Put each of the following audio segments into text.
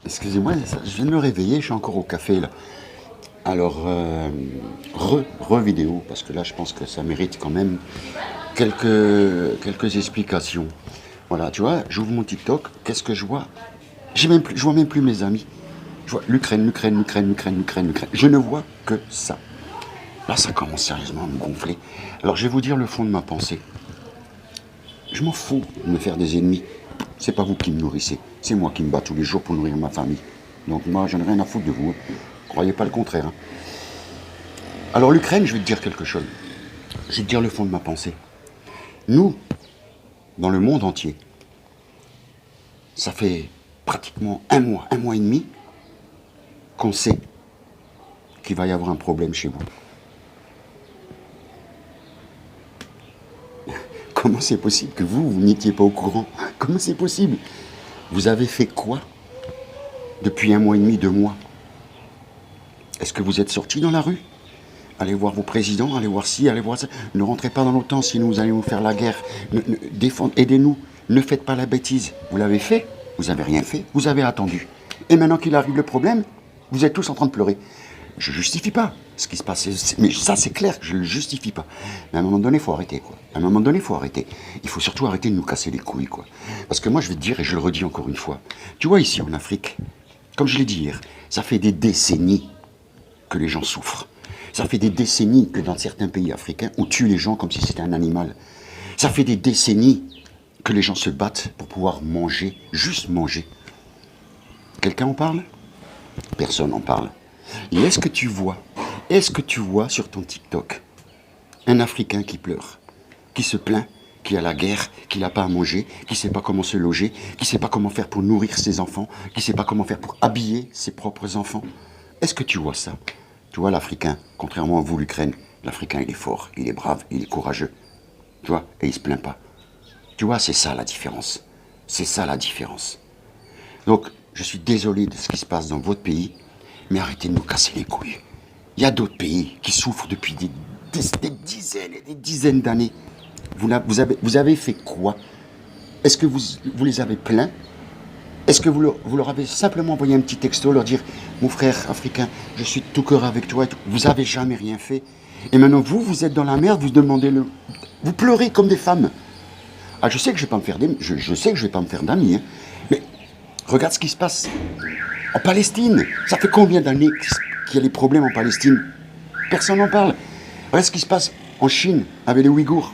Excusez-moi, je viens de me réveiller, je suis encore au café là. Alors, vidéo, parce que là je pense que ça mérite quand même quelques explications. Voilà, tu vois, j'ouvre mon TikTok, qu'est-ce que je vois? Je vois même plus mes amis. Je vois l'Ukraine, l'Ukraine, l'Ukraine, l'Ukraine, l'Ukraine, l'Ukraine. Je ne vois que ça. Là, ça commence sérieusement à me gonfler. Alors, je vais vous dire le fond de ma pensée. Je m'en fous de me faire des ennemis. C'est pas vous qui me nourrissez. C'est moi qui me bats tous les jours pour nourrir ma famille. Donc moi, j'en ai rien à foutre de vous. Croyez pas le contraire. Hein. Alors l'Ukraine, je vais te dire quelque chose. Je vais te dire le fond de ma pensée. Nous, dans le monde entier, ça fait pratiquement un mois et demi, qu'on sait qu'il va y avoir un problème chez vous. Comment c'est possible que vous n'étiez pas au courant? Comment c'est possible? Vous avez fait quoi depuis un mois et demi, 2 mois? Est-ce que vous êtes sortis dans la rue? Allez voir vos présidents, allez voir ci, allez voir ça. Ne rentrez pas dans l'OTAN, sinon vous allez nous faire la guerre. Aidez-nous. Ne faites pas la bêtise. Vous l'avez fait, vous n'avez rien fait, vous avez attendu. Et maintenant qu'il arrive le problème, vous êtes tous en train de pleurer. Je ne justifie pas ce qui se passe. Mais ça, c'est clair que je ne le justifie pas. Mais à un moment donné, il faut arrêter, quoi. À un moment donné, il faut arrêter. Il faut surtout arrêter de nous casser les couilles, quoi. Parce que moi, je vais te dire, et je le redis encore une fois, tu vois, ici en Afrique, comme je l'ai dit hier, ça fait des décennies que les gens souffrent. Ça fait des décennies que dans certains pays africains, on tue les gens comme si c'était un animal. Ça fait des décennies que les gens se battent pour pouvoir manger, juste manger. Quelqu'un en parle? Personne n'en parle. Et est-ce que tu vois sur ton TikTok un Africain qui pleure, qui se plaint, qui a la guerre, qui n'a pas à manger, qui ne sait pas comment se loger, qui ne sait pas comment faire pour nourrir ses enfants, qui ne sait pas comment faire pour habiller ses propres enfants? Est-ce que tu vois ça? Tu vois l'Africain, contrairement à vous l'Ukraine, l'Africain il est fort, il est brave, il est courageux. Tu vois, et il se plaint pas. Tu vois, c'est ça la différence. C'est ça la différence. Donc, je suis désolé de ce qui se passe dans votre pays, mais arrêtez de nous casser les couilles. Il y a d'autres pays qui souffrent depuis des dizaines et des dizaines d'années. Vous avez fait quoi? Est-ce que vous les avez plaints? Est-ce que vous leur avez simplement envoyé un petit texto, leur dire « Mon frère africain, je suis de tout cœur avec toi et tout. » Vous n'avez jamais rien fait. Et maintenant, vous êtes dans la merde, vous demandez le... Vous pleurez comme des femmes. Ah, je sais que je vais pas me faire d'amis, hein. Mais regarde ce qui se passe en Palestine. Ça fait combien d'années qu'il y a des problèmes en Palestine? Personne n'en parle. Regarde ce qui se passe en Chine avec les Ouïghours.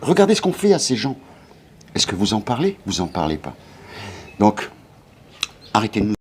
Regardez ce qu'on fait à ces gens. Est-ce que vous en parlez? Vous en parlez pas. Donc, arrêtez de nous...